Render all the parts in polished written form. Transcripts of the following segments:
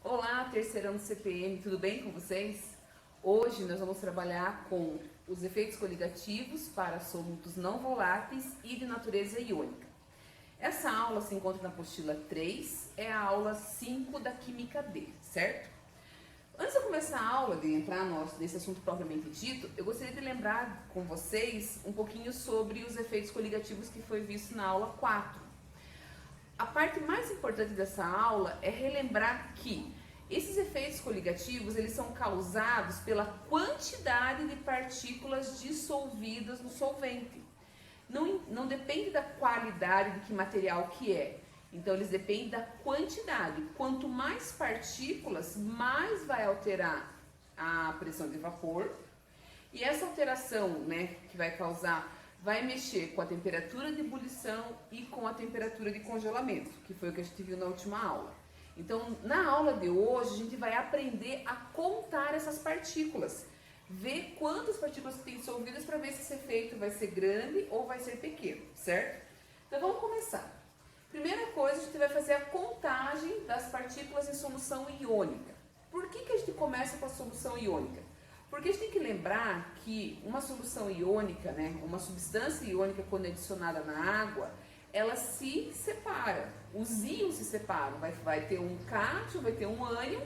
Olá, terceirão do CPM, tudo bem com vocês? Hoje nós vamos trabalhar com os efeitos coligativos para solutos não voláteis e de natureza iônica. Essa aula se encontra na apostila 3, é a aula 5 da Química D, certo? Antes de começar a aula, de entrar nesse assunto propriamente dito, eu gostaria de lembrar com vocês um pouquinho sobre os efeitos coligativos que foi visto na aula 4. A parte mais importante dessa aula é relembrar que esses efeitos coligativos eles são causados pela quantidade de partículas dissolvidas no solvente. Não depende da qualidade de que material que é. Então, eles dependem da quantidade. Quanto mais partículas, mais vai alterar a pressão de vapor. E essa alteração, que vai causar, vai mexer com a temperatura de ebulição e com a temperatura de congelamento, que foi o que a gente viu na última aula. Então, na aula de hoje, a gente vai aprender a contar essas partículas. Ver quantas partículas tem dissolvidas para ver se esse efeito vai ser grande ou vai ser pequeno, certo? Então, vamos começar. Primeira coisa, a gente vai fazer a contagem das partículas em solução iônica. Por que a gente começa com a solução iônica? Porque a gente tem que lembrar que uma solução iônica, uma substância iônica quando é adicionada na água, ela se separa, os íons se separam, vai ter um cátion, vai ter um ânion,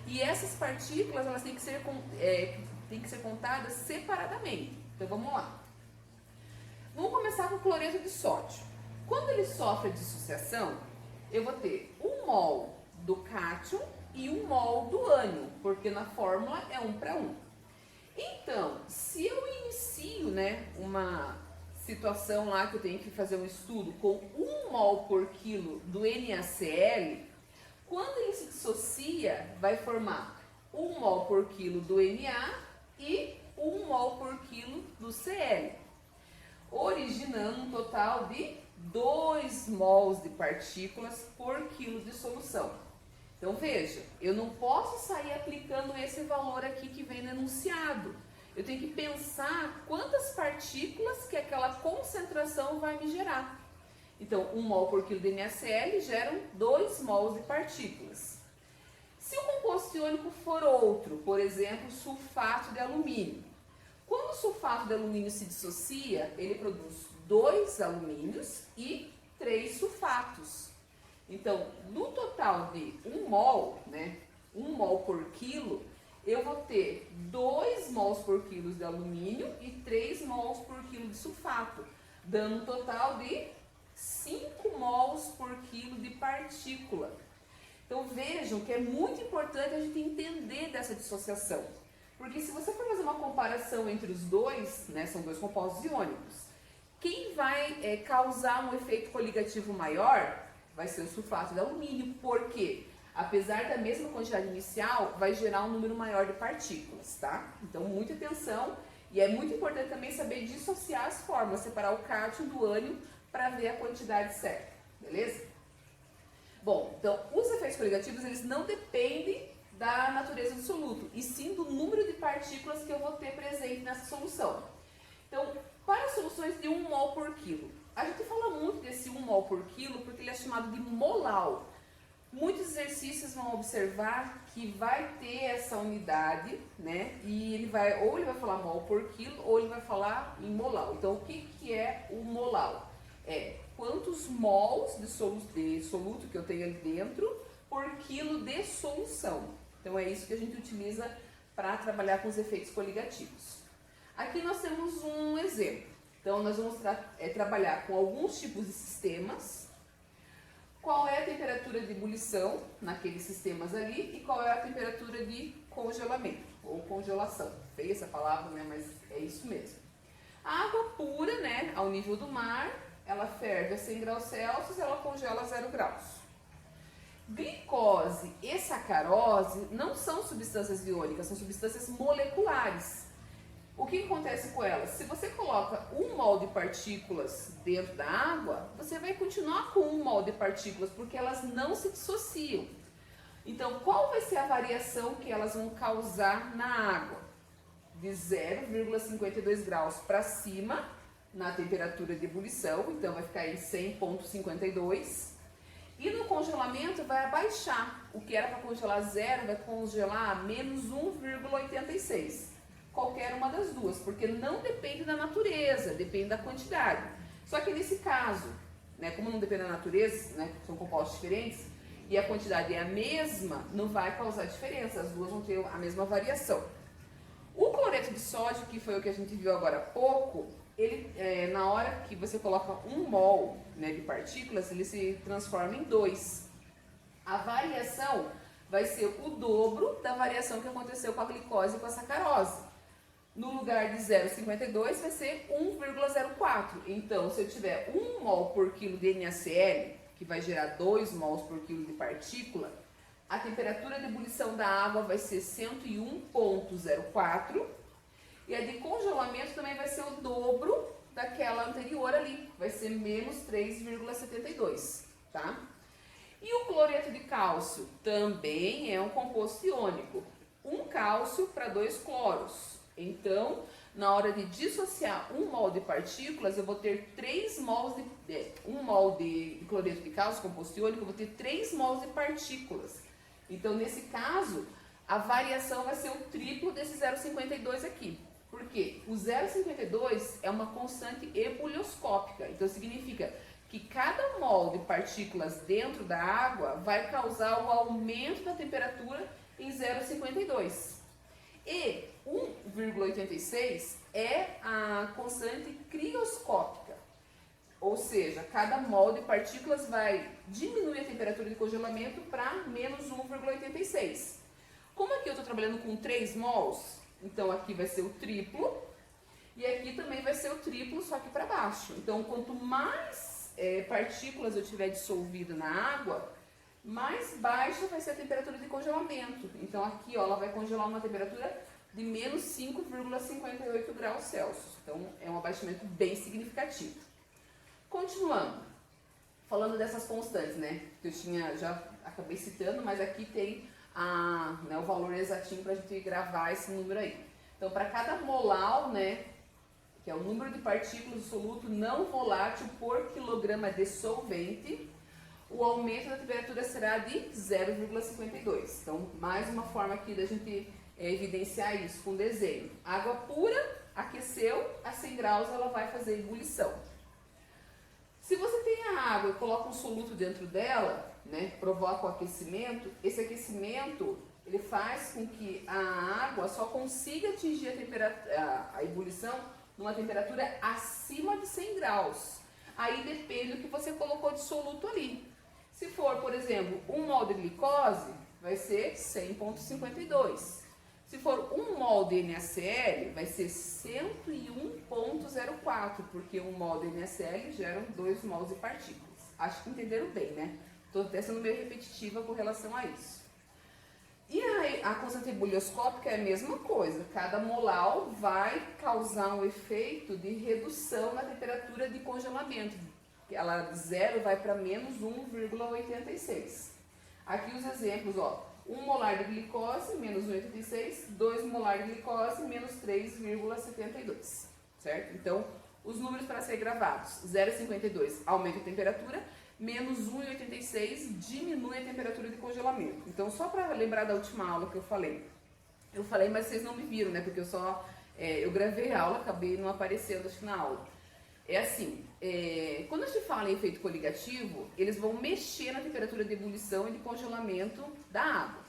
e essas partículas elas têm que ser contadas separadamente. Então vamos lá. Vamos começar com o cloreto de sódio. Quando ele sofre a dissociação, eu vou ter 1 mol do cátion e 1 mol do ânion, porque na fórmula é 1:1. Então, se eu inicio uma situação lá que eu tenho que fazer um estudo com 1 mol por quilo do NaCl, quando ele se dissocia, vai formar 1 mol por quilo do Na e 1 mol por quilo do Cl, originando um total de 2 mols de partículas por quilo de solução. Então veja, eu não posso sair aplicando esse valor aqui que vem no enunciado. Eu tenho que pensar quantas partículas que aquela concentração vai me gerar. Então, 1 mol por quilo de NaCl geram 2 mols de partículas. Se o composto iônico for outro, por exemplo, sulfato de alumínio. Quando o sulfato de alumínio se dissocia, ele produz 2 alumínios e 3 sulfatos. Então, no total de 1 mol, 1 mol por quilo, eu vou ter 2 mols por quilo de alumínio e 3 mols por quilo de sulfato, dando um total de 5 mols por quilo de partícula. Então vejam que é muito importante a gente entender dessa dissociação, porque se você for fazer uma comparação entre os dois, são 2 compostos iônicos, quem vai causar um efeito coligativo maior vai ser o sulfato de alumínio, porque apesar da mesma quantidade inicial, vai gerar um número maior de partículas, tá? Então, muita atenção, e é muito importante também saber dissociar as fórmulas, separar o cátion do ânion para ver a quantidade certa, beleza? Bom, então, os efeitos coligativos, eles não dependem da natureza do soluto, e sim do número de partículas que eu vou ter presente nessa solução. Então, para soluções de 1 mol por quilo, a gente fala muito desse 1 mol por quilo porque ele é chamado de molar. Muitos exercícios vão observar que vai ter essa unidade, e ele vai falar mol por quilo ou ele vai falar em molar. Então, o que é o molar? É quantos mols de soluto que eu tenho ali dentro por quilo de solução. Então, é isso que a gente utiliza para trabalhar com os efeitos coligativos. Aqui nós temos um exemplo. Então, nós vamos trabalhar com alguns tipos de sistemas. Qual é a temperatura de ebulição naqueles sistemas ali e qual é a temperatura de congelamento ou congelação. Feia essa palavra, mas é isso mesmo. A água pura, ao nível do mar, ela ferve a 100 graus Celsius, ela congela a 0 graus. Glicose e sacarose não são substâncias iônicas, são substâncias moleculares. O que acontece com elas? Se você coloca 1 mol de partículas dentro da água, você vai continuar com 1 mol de partículas, porque elas não se dissociam. Então, qual vai ser a variação que elas vão causar na água? De 0,52 graus para cima, na temperatura de ebulição, então vai ficar em 100,52. E no congelamento vai abaixar. O que era para congelar 0 vai congelar a menos 1,86. Qualquer uma das duas, porque não depende da natureza, depende da quantidade. Só que nesse caso, né, como não depende da natureza, né, são compostos diferentes, e a quantidade é a mesma, não vai causar diferença, as duas vão ter a mesma variação. O cloreto de sódio, que foi o que a gente viu agora há pouco, ele, na hora que você coloca 1 mol, né, de partículas, ele se transforma em 2. A variação vai ser o dobro da variação que aconteceu com a glicose e com a sacarose. No lugar de 0,52 vai ser 1,04. Então, se eu tiver 1 mol por quilo de NaCl, que vai gerar 2 mols por quilo de partícula, a temperatura de ebulição da água vai ser 101,04 e a de congelamento também vai ser o dobro daquela anterior ali, vai ser menos 3,72, tá? E o cloreto de cálcio também é um composto iônico, 1 cálcio para 2 cloros. Então, na hora de dissociar 1 mol de partículas, eu vou ter 3 mols de 1 mol de cloreto de cálcio, composto iônico, eu vou ter 3 mols de partículas. Então, nesse caso, a variação vai ser o triplo desse 0,52 aqui. Por quê? O 0,52 é uma constante ebulioscópica. Então, significa que cada mol de partículas dentro da água vai causar o aumento da temperatura em 0,52. E 1,86 é a constante crioscópica. Ou seja, cada mol de partículas vai diminuir a temperatura de congelamento para menos 1,86. Como aqui eu estou trabalhando com 3 mols, então aqui vai ser o triplo, e aqui também vai ser o triplo, só que para baixo. Então, quanto mais partículas eu tiver dissolvido na água, mais baixa vai ser a temperatura de congelamento. Então, aqui ó, ela vai congelar uma temperatura de menos 5,58 graus Celsius. Então, é um abaixamento bem significativo. Continuando, falando dessas constantes, né, que eu já acabei citando, mas aqui tem o valor exatinho para a gente gravar esse número aí. Então, para cada molar, né, que é o número de partículas do soluto não volátil por quilograma de solvente, o aumento da temperatura será de 0,52. Então, mais uma forma aqui da gente evidenciar isso com desenho. Água pura, aqueceu, a 100 graus ela vai fazer ebulição. Se você tem a água e coloca um soluto dentro dela, né, provoca o aquecimento, esse aquecimento ele faz com que a água só consiga atingir a ebulição numa temperatura acima de 100 graus. Aí depende do que você colocou de soluto ali. Se for, por exemplo, 1 mol de glicose, vai ser 100,52. Se for 1 mol de NaCl, vai ser 101,04, porque 1 mol de NaCl geram 2 mols de partículas. Acho que entenderam bem, né? Estou até sendo meio repetitiva com relação a isso. E a constante ebulioscópica é a mesma coisa. Cada molar vai causar um efeito de redução na temperatura de congelamento. Ela de 0 vai para menos 1,86. Aqui os exemplos, ó. 1 molar de glicose, menos 1,86. 2 molar de glicose, menos 3,72. Certo? Então, os números para ser gravados. 0,52 aumenta a temperatura, menos 1,86 diminui a temperatura de congelamento. Então, só para lembrar da última aula que eu falei, mas vocês não me viram, né? Porque eu gravei a aula, acabei não aparecendo acho, na aula. É assim, quando a gente fala em efeito coligativo, eles vão mexer na temperatura de ebulição e de congelamento da água.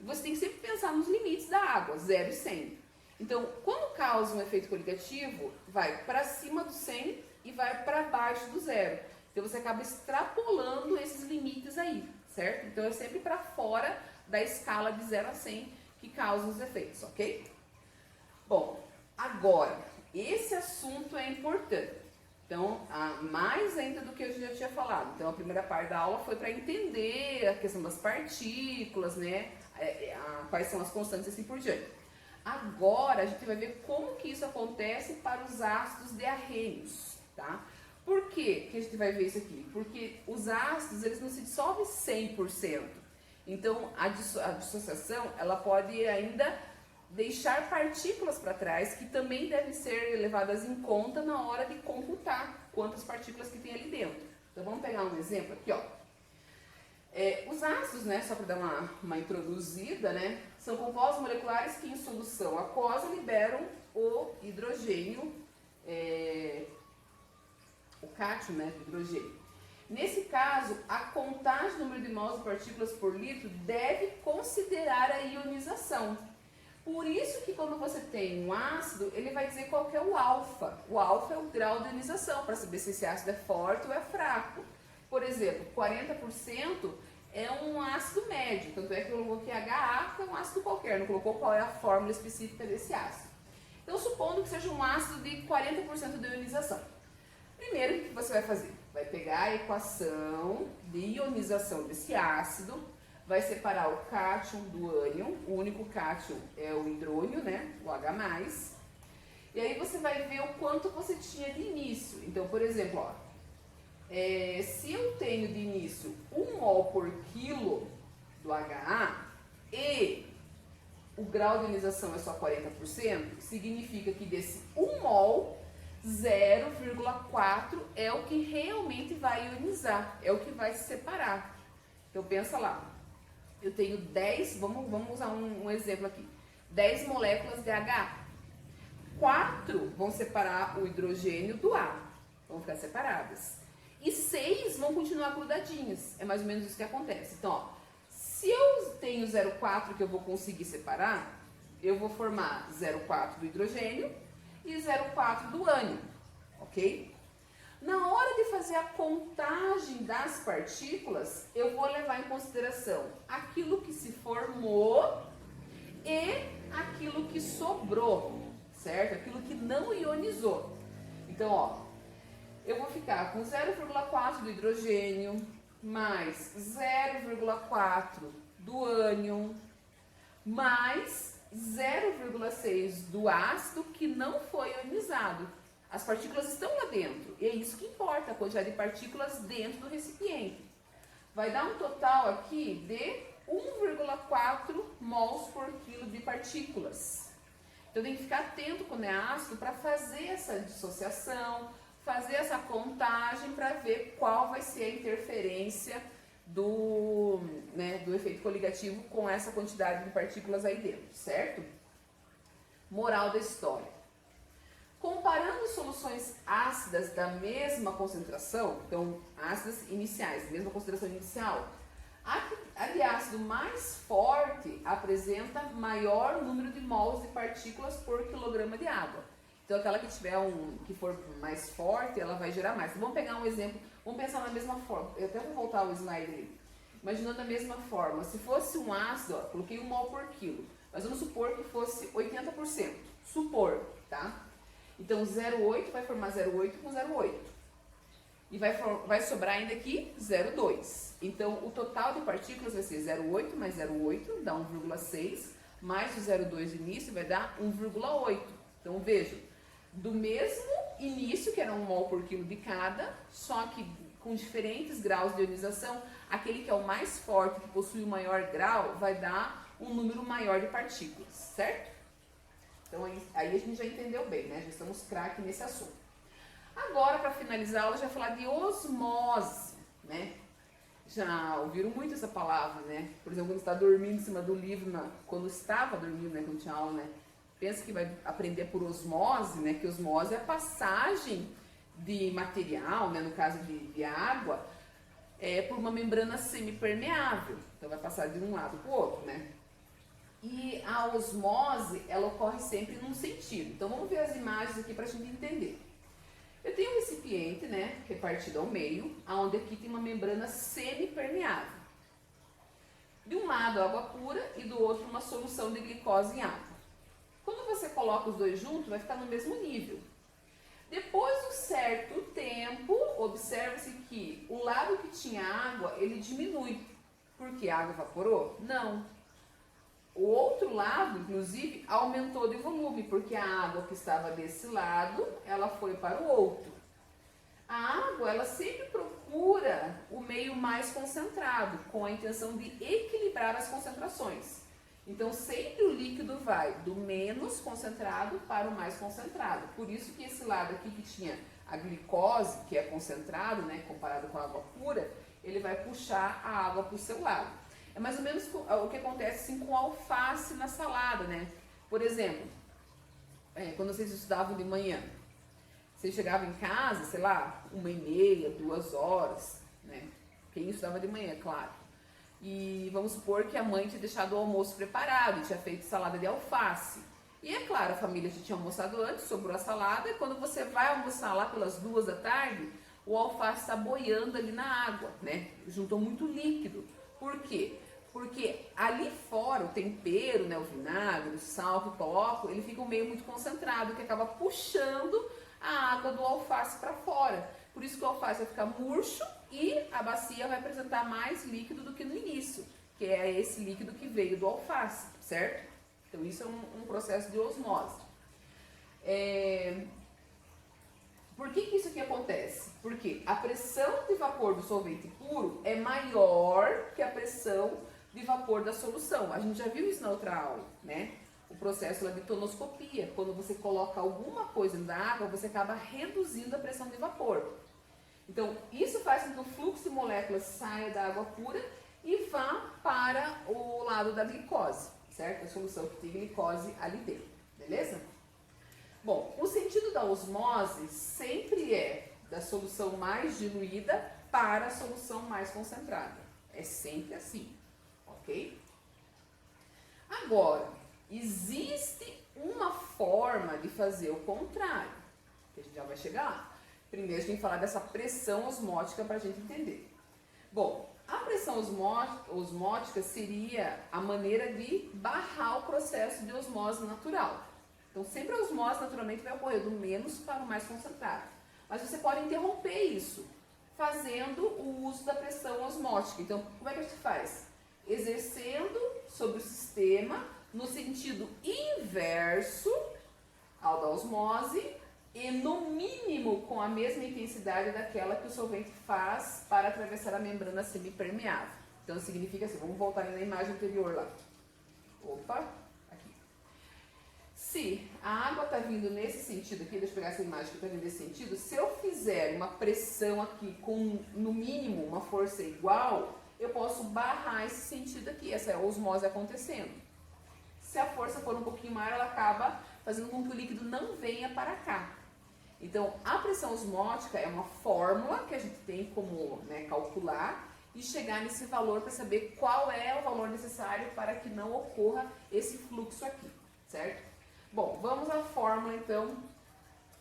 E você tem que sempre pensar nos limites da água, 0 e 100. Então, quando causa um efeito coligativo, vai para cima do 100 e vai para baixo do 0. Então, você acaba extrapolando esses limites aí, certo? Então, é sempre para fora da escala de 0 a 100 que causa os efeitos, ok? Bom, agora, esse assunto é importante. Então, mais ainda do que eu já tinha falado. Então, a primeira parte da aula foi para entender a questão das partículas, né? Quais são as constantes e assim por diante. Agora, a gente vai ver como que isso acontece para os ácidos diarrênicos, tá? Por que a gente vai ver isso aqui? Porque os ácidos, eles não se dissolvem 100%. Então, a dissociação, ela pode ainda deixar partículas para trás, que também devem ser levadas em conta na hora de computar quantas partículas que tem ali dentro. Então, vamos pegar um exemplo aqui, ó. Os ácidos, né, só para dar uma introduzida, né, são compostos moleculares que em solução aquosa liberam o hidrogênio, o cátion, né, do hidrogênio. Nesse caso, a contagem do número de mols de partículas por litro deve considerar a ionização. Por isso que quando você tem um ácido, ele vai dizer qual que é o alfa. O alfa é o grau de ionização, para saber se esse ácido é forte ou é fraco. Por exemplo, 40% é um ácido médio, tanto é que eu coloquei HA, que é um ácido qualquer, não colocou qual é a fórmula específica desse ácido. Então, supondo que seja um ácido de 40% de ionização. Primeiro, o que você vai fazer? Vai pegar a equação de ionização desse ácido, vai separar o cátion do ânion, o único cátion é o hidrônio, né, o H+, e aí você vai ver o quanto você tinha de início. Então, por exemplo, ó, se eu tenho de início 1 mol por quilo do HA e o grau de ionização é só 40%, significa que desse 1 mol, 0,4 é o que realmente vai ionizar, é o que vai se separar. Então pensa lá, eu tenho 10, vamos usar um exemplo aqui, 10 moléculas de HA. 4 vão separar o hidrogênio do A, vão ficar separadas. E 6 vão continuar grudadinhas, é mais ou menos isso que acontece. Então, ó, se eu tenho 0,4 que eu vou conseguir separar, eu vou formar 0,4 do hidrogênio e 0,4 do ânion, ok? Na hora de fazer a contagem das partículas, eu vou levar em consideração aquilo que se formou e aquilo que sobrou, certo? Aquilo que não ionizou. Então, ó, eu vou ficar com 0,4 do hidrogênio, mais 0,4 do ânion, mais 0,6 do ácido que não foi ionizado. As partículas estão lá dentro, e é isso que importa, a quantidade de partículas dentro do recipiente. Vai dar um total aqui de 1,4 mols por quilo de partículas. Então tem que ficar atento quando é ácido para fazer essa dissociação, fazer essa contagem para ver qual vai ser a interferência do efeito coligativo com essa quantidade de partículas aí dentro, certo? Moral da história. Comparando soluções ácidas da mesma concentração, então ácidas iniciais, mesma concentração inicial, a de ácido mais forte apresenta maior número de mols de partículas por quilograma de água. Então aquela que tiver que for mais forte, ela vai gerar mais. Então, vamos pegar um exemplo, vamos pensar na mesma forma. Eu até vou voltar o slide ali. Imaginando da mesma forma, se fosse um ácido, ó, coloquei 1 mol por quilo, mas vamos supor que fosse 80%. Supor, tá? Então 0,8 vai formar 0,8 com 0,8. E vai sobrar ainda aqui 0,2. Então o total de partículas vai ser 0,8 mais 0,8, dá 1,6, mais o 0,2 do início vai dar 1,8. Então vejam, do mesmo início, que era 1 mol por quilo de cada, só que com diferentes graus de ionização, aquele que é o mais forte, que possui o maior grau, vai dar um número maior de partículas, certo? Então aí a gente já entendeu bem, né? Já estamos craque nesse assunto. Agora, para finalizar a aula, a gente vai falar de osmose, né? Já ouviram muito essa palavra, né? Por exemplo, quando está dormindo em cima do livro, quando estava dormindo, né? Quando tinha aula, né? Pensa que vai aprender por osmose, né? Que osmose é a passagem de material, né? No caso de água, por uma membrana semipermeável. Então vai passar de um lado para o outro, né? E a osmose, ela ocorre sempre num sentido. Então vamos ver as imagens aqui para a gente entender. Eu tenho um recipiente, né? Repartido ao meio, onde aqui tem uma membrana semipermeável. De um lado água pura e do outro uma solução de glicose em água. Quando você coloca os dois juntos, vai ficar no mesmo nível. Depois de um certo tempo, observa-se que o lado que tinha água, ele diminui. Porque a água evaporou? Não. O outro lado, inclusive, aumentou de volume, porque a água que estava desse lado, ela foi para o outro. A água, ela sempre procura o meio mais concentrado, com a intenção de equilibrar as concentrações. Então, sempre o líquido vai do menos concentrado para o mais concentrado. Por isso que esse lado aqui que tinha a glicose, que é concentrado, né, comparado com a água pura, ele vai puxar a água para o seu lado. É mais ou menos o que acontece assim, com alface na salada, né? Por exemplo, quando vocês estudavam de manhã, você chegava em casa, sei lá, 1h30, 2h, né? Quem estudava de manhã, claro. E vamos supor que a mãe tinha deixado o almoço preparado, tinha feito salada de alface. E é claro, a família já tinha almoçado antes, sobrou a salada, e quando você vai almoçar lá pelas 2h, o alface está boiando ali na água, né? Juntou muito líquido. Por quê? Porque ali fora o tempero, né, o vinagre, o sal que coloco, ele fica meio muito concentrado, que acaba puxando a água do alface para fora. Por isso que o alface vai ficar murcho e a bacia vai apresentar mais líquido do que no início, que é esse líquido que veio do alface, certo? Então isso é um processo de osmose. Por que isso aqui acontece? Porque a pressão de vapor do solvente puro é maior que a pressão de vapor da solução. A gente já viu isso na outra aula, né? O processo lá de tonoscopia. Quando você coloca alguma coisa na água, você acaba reduzindo a pressão de vapor. Então, isso faz com que o fluxo de moléculas saia da água pura e vá para o lado da glicose, certo? A solução que tem glicose ali dentro, beleza? Bom, o sentido da osmose sempre é da solução mais diluída para a solução mais concentrada. É sempre assim, ok? Agora, existe uma forma de fazer o contrário, que a gente já vai chegar lá. Primeiro a gente tem que falar dessa pressão osmótica para a gente entender. Bom, a pressão osmótica seria a maneira de barrar o processo de osmose natural. Então sempre a osmose naturalmente vai ocorrer do menos para o mais concentrado. Mas você pode interromper isso fazendo o uso da pressão osmótica. Então como é que a gente faz? Exercendo sobre o sistema no sentido inverso ao da osmose e no mínimo com a mesma intensidade daquela que o solvente faz para atravessar a membrana semipermeável. Então significa assim, vamos voltar na imagem anterior lá. Opa, aqui. Se a água está vindo nesse sentido aqui, deixa eu pegar essa imagem que está vindo nesse sentido, se eu fizer uma pressão aqui com no mínimo uma força igual, eu posso barrar esse sentido aqui, essa osmose acontecendo. Se a força for um pouquinho maior, ela acaba fazendo com que o líquido não venha para cá. Então, a pressão osmótica é uma fórmula que a gente tem como calcular e chegar nesse valor para saber qual é o valor necessário para que não ocorra esse fluxo aqui, certo? Bom, vamos à fórmula então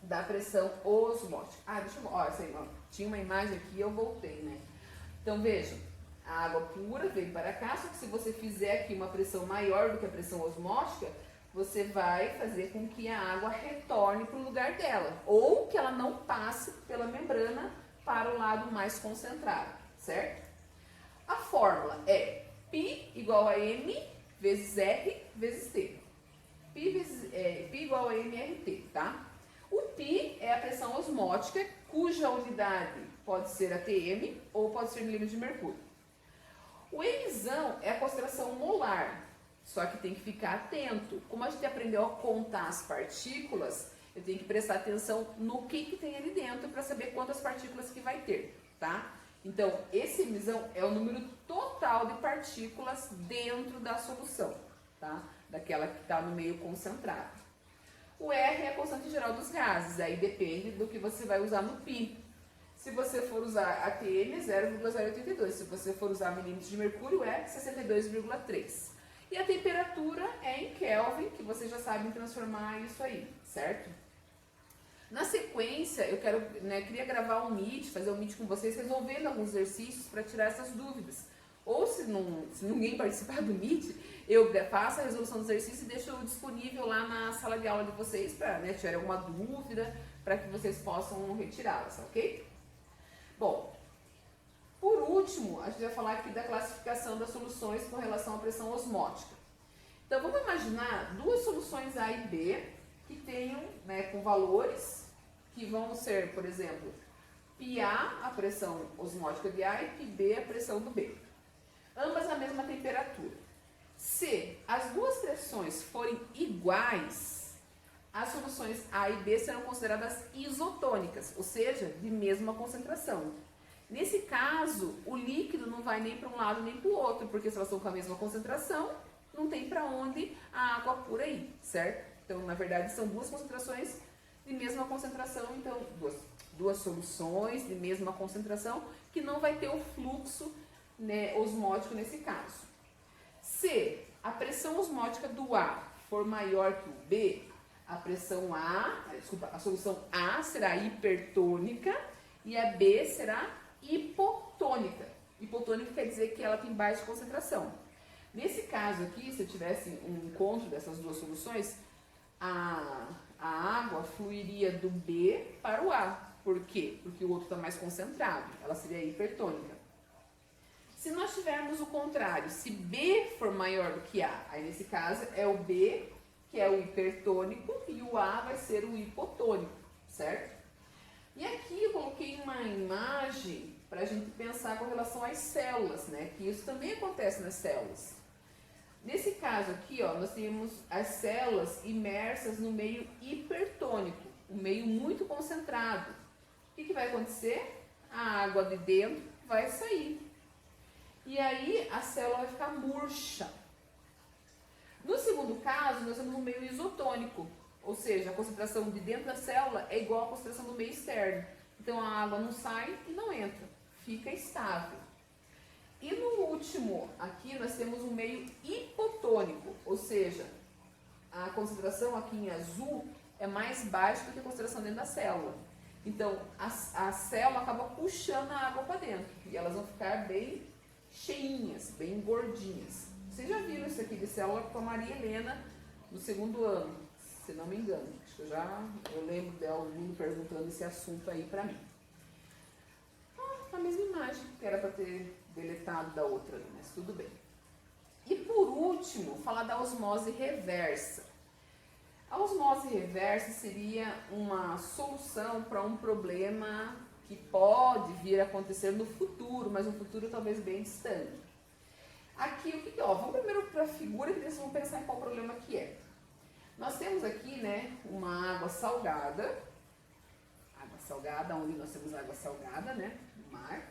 da pressão osmótica. Deixa eu... essa aí, tinha uma imagem aqui e eu voltei, né? Então, vejam, a água pura vem para cá, só que se você fizer aqui uma pressão maior do que a pressão osmótica, você vai fazer com que a água retorne para o lugar dela, ou que ela não passe pela membrana para o lado mais concentrado, certo? A fórmula é π igual a m vezes r vezes t. Π igual a mRT, tá? O π é a pressão osmótica, cuja unidade pode ser atm ou pode ser milímetro de mercúrio. O mzão é a concentração molar. Só que tem que ficar atento. Como a gente aprendeu a contar as partículas, eu tenho que prestar atenção no que tem ali dentro para saber quantas partículas que vai ter, tá? Então, esse mzão é o número total de partículas dentro da solução, tá? Daquela que está no meio concentrado. O R é a constante geral dos gases, aí depende do que você vai usar no π. Se você for usar ATM, é 0,082. Se você for usar milímetros de mercúrio, é 62,3. E a temperatura é em Kelvin, que vocês já sabem transformar isso aí, certo? Na sequência, eu queria gravar um Meet, fazer um Meet com vocês, resolvendo alguns exercícios para tirar essas dúvidas. Ou se ninguém participar do Meet, eu faço a resolução do exercício e deixo disponível lá na sala de aula de vocês para tiver alguma dúvida, para que vocês possam retirá-las, ok? Bom, por último, a gente vai falar aqui da classificação das soluções com relação à pressão osmótica. Então, vamos imaginar duas soluções A e B que tenham, com valores que vão ser, por exemplo, πA, a pressão osmótica de A, e πB, a pressão do B. Ambas a mesma temperatura. Se as duas pressões forem iguais, as soluções A e B serão consideradas isotônicas, ou seja, de mesma concentração. Nesse caso, o líquido não vai nem para um lado nem para o outro, porque se elas estão com a mesma concentração, não tem para onde a água pura ir, certo? Então, na verdade, são duas concentrações de mesma concentração, então, duas soluções de mesma concentração, que não vai ter o fluxo, né, osmótico nesse caso. Se a pressão osmótica do A for maior que o B, a solução A será hipertônica e a B será hipotônica. Hipotônica quer dizer que ela tem baixa concentração. Nesse caso aqui, se eu tivesse um encontro dessas duas soluções, a água fluiria do B para o A. Por quê? Porque o outro está mais concentrado. Ela seria hipertônica. Se nós tivermos o contrário, se B for maior do que A, aí nesse caso é o B que é o hipertônico e o A vai ser o hipotônico, certo? E aqui eu coloquei uma imagem para a gente pensar com relação às células, né? Que isso também acontece nas células. Nesse caso aqui, ó, nós temos as células imersas no meio hipertônico, um meio muito concentrado. O que vai acontecer? A água de dentro vai sair. E aí a célula vai ficar murcha. No segundo caso, nós temos um meio isotônico, ou seja, a concentração de dentro da célula é igual à concentração do meio externo. Então a água não sai e não entra, fica estável. E no último, aqui nós temos um meio hipotônico, ou seja, a concentração aqui em azul é mais baixa do que a concentração dentro da célula. Então a célula acaba puxando a água para dentro e elas vão ficar bem cheinhas, bem gordinhas. Vocês já viram isso aqui de célula com a Maria Helena no segundo ano, se não me engano. Acho que eu lembro dela vindo perguntando esse assunto aí pra mim. A mesma imagem, que era para ter deletado da outra, mas tudo bem. E por último, falar da osmose reversa. A osmose reversa seria uma solução para um problema que pode vir a acontecer no futuro, mas um futuro talvez bem distante. Aqui, vamos primeiro para a figura e depois vamos pensar em qual problema que é. Nós temos aqui, né, uma água salgada, onde nós temos água salgada, né, no mar,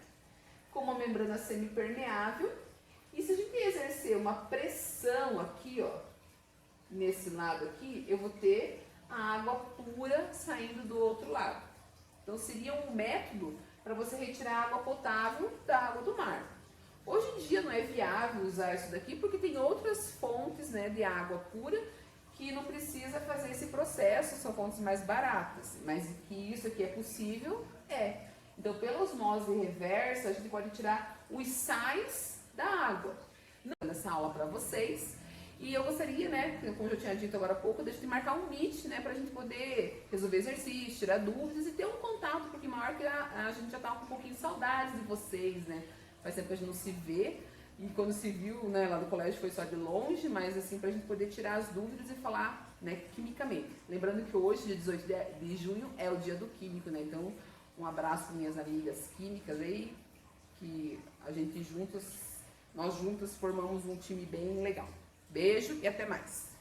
com uma membrana semipermeável. E se a gente exercer uma pressão aqui, ó, nesse lado aqui, eu vou ter a água pura saindo do outro lado. Então seria um método para você retirar a água potável da água do mar. Hoje em dia não é viável usar isso daqui porque tem outras fontes, né, de água pura que não precisa fazer esse processo, são fontes mais baratas, mas que isso aqui é possível, é. Então, pela osmose reversa, a gente pode tirar os sais da água. Nessa aula para vocês, e eu gostaria, né, como eu tinha dito agora há pouco, de marcar um meet, né, para a gente poder resolver exercícios, tirar dúvidas e ter um contato, porque maior que a gente já tá com um pouquinho de saudades de vocês, né, faz tempo que a gente não se vê, e quando se viu, né, lá no colégio foi só de longe, mas assim, pra gente poder tirar as dúvidas e falar, né, quimicamente. Lembrando que hoje, dia 18 de junho, é o dia do químico, né, então um abraço para minhas amigas químicas aí, que a gente nós juntas formamos um time bem legal. Beijo e até mais!